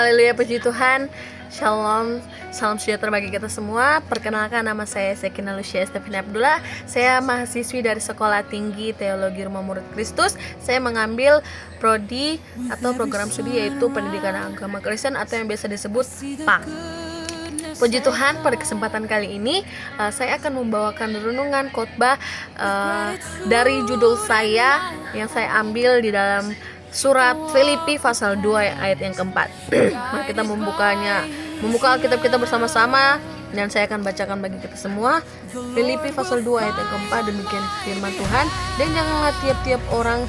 Haleluya, puji Tuhan. Shalom, salam sejahtera bagi kita semua. Perkenalkan, nama saya Sekina Lucia Stefani Abdullah. Saya mahasiswi dari Sekolah Tinggi Teologi Rumah Murid Kristus. Saya mengambil prodi atau program studi yaitu Pendidikan Agama Kristen atau yang biasa disebut PAK. Puji Tuhan, pada kesempatan kali ini saya akan membawakan renungan khotbah dari judul saya yang saya ambil di dalam Surat Filipi pasal 2 ayat yang keempat. Mari kita membuka Alkitab kita bersama-sama dan saya akan bacakan bagi kita semua. Filipi pasal 2 ayat yang keempat, demikian firman Tuhan. Dan janganlah tiap-tiap orang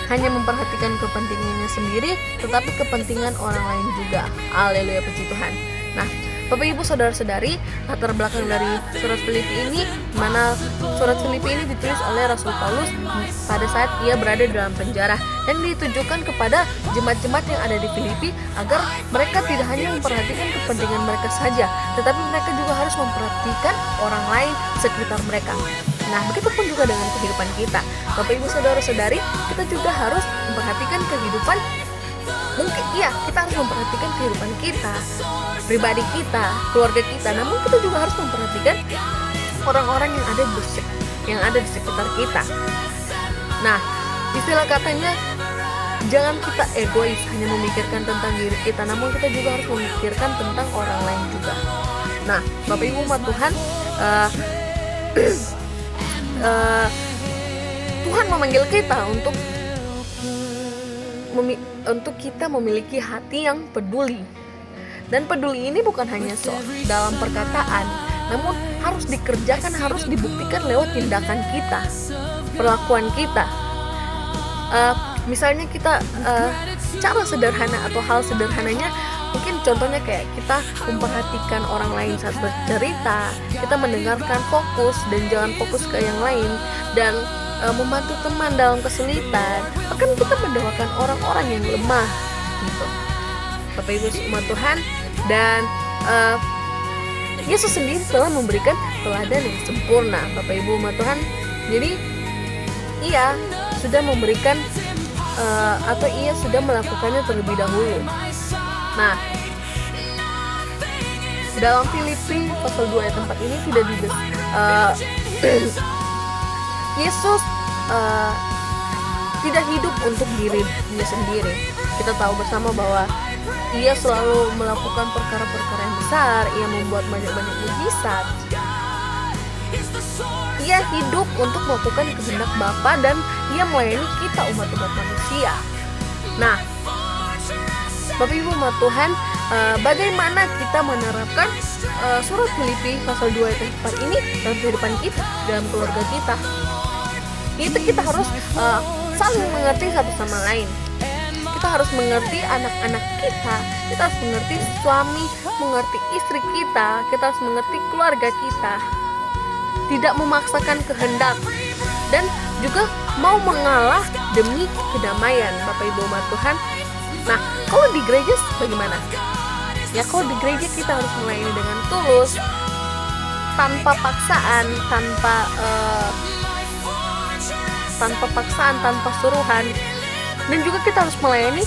hanya memperhatikan kepentingannya sendiri, tetapi kepentingan orang lain juga. Haleluya, puji Tuhan. Nah, Bapak Ibu saudara-saudari, latar belakang dari surat Filipi ini, mana surat Filipi ini ditulis oleh Rasul Paulus pada saat ia berada di dalam penjara dan ditujukan kepada jemaat-jemaat yang ada di Filipi agar mereka tidak hanya memperhatikan kepentingan mereka saja, tetapi mereka juga harus memperhatikan orang lain sekitar mereka. Nah, begitupun juga dengan kehidupan kita. Bapak Ibu saudara-saudari, kita juga harus memperhatikan kehidupan. Mungkin kita harus memperhatikan kehidupan kita, pribadi kita, keluarga kita. Namun kita juga harus memperhatikan orang-orang yang ada di sekitar kita. Nah, istilah katanya jangan kita egois hanya memikirkan tentang diri kita, namun kita juga harus memikirkan tentang orang lain juga. Nah, Bapak Ibu umat Tuhan, Tuhan memanggil kita untuk kita memiliki hati yang peduli. Dan peduli ini bukan hanya dalam perkataan, namun harus dikerjakan, harus dibuktikan lewat tindakan kita, perlakuan kita. Misalnya kita cara sederhana atau hal sederhananya, mungkin contohnya kayak kita memperhatikan orang lain saat bercerita, kita mendengarkan fokus dan jangan fokus ke yang lain, dan membantu teman dalam kesulitan, bahkan kita mendoakan orang-orang yang lemah gitu. Bapak Ibu umat Tuhan, dan Yesus sendiri telah memberikan teladan yang sempurna, Bapak Ibu umat Tuhan. Jadi ia sudah memberikan atau ia sudah melakukannya terlebih dahulu. Nah, dalam Filipi pasal 2 ayat 4 ini tidak Yesus tidak hidup untuk dirinya sendiri. Kita tahu bersama bahwa ia selalu melakukan perkara-perkara yang besar, ia membuat banyak-banyak mujizat. Ia hidup untuk melakukan kehendak Bapa dan ia melayani kita umat-umat manusia. Nah, Bapak Ibu umat Tuhan, bagaimana kita menerapkan surat Filipi pasal 2 ayat 4 ini dalam kehidupan kita, dalam keluarga kita? Itu kita harus saling mengerti satu sama lain. Kita harus mengerti anak-anak kita harus mengerti suami, mengerti istri kita harus mengerti keluarga kita. Tidak memaksakan kehendak dan juga mau mengalah demi kedamaian, Bapak Ibu umat Tuhan. Nah, kalau di gereja bagaimana? Ya, kalau di gereja kita harus melayani dengan tulus, tanpa paksaan, tanpa paksaan, tanpa suruhan. Dan juga kita harus melayani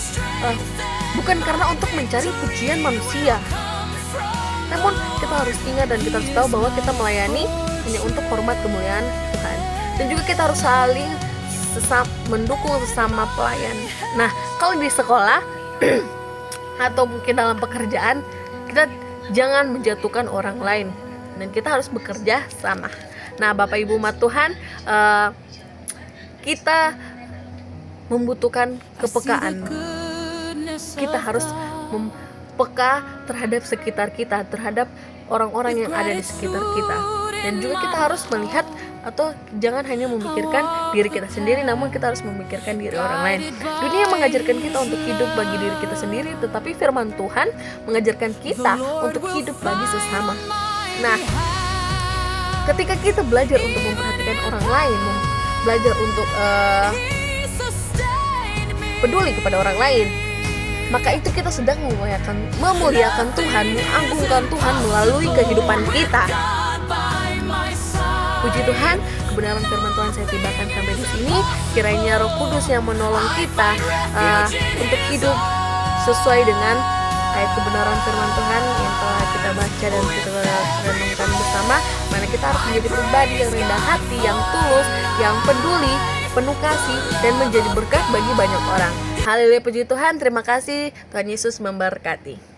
bukan karena untuk mencari pujian manusia, namun kita harus ingat dan kita harus tahu bahwa kita melayani hanya untuk hormat kemuliaan Tuhan. Dan juga kita harus saling mendukung sesama pelayan. Nah, kalau di sekolah atau mungkin dalam pekerjaan, kita jangan menjatuhkan orang lain dan kita harus bekerja sama. Nah, Bapak Ibu umat Tuhan, kita membutuhkan kepekaan. Kita harus peka terhadap sekitar kita, terhadap orang-orang yang ada di sekitar kita. Dan juga kita harus melihat atau jangan hanya memikirkan diri kita sendiri, namun kita harus memikirkan diri orang lain. Dunia mengajarkan kita untuk hidup bagi diri kita sendiri, tetapi firman Tuhan mengajarkan kita untuk hidup bagi sesama. Nah, ketika kita belajar untuk memperhatikan orang lain, belajar untuk peduli kepada orang lain, maka itu kita sedang memuliakan Tuhan, mengagungkan Tuhan melalui kehidupan kita. Puji Tuhan, kebenaran firman Tuhan saya tibakan sampai di sini. Kiranya Roh Kudus yang menolong kita untuk hidup sesuai dengan ayat kebenaran firman Tuhan yang telah kita baca dan kita renungkan bersama. Mana kita harus menjadi pribadi yang rendah hati, yang tulus, yang peduli, penuh kasih, dan menjadi berkat bagi banyak orang. Haleluya, puji Tuhan. Terima kasih. Tuhan Yesus memberkati.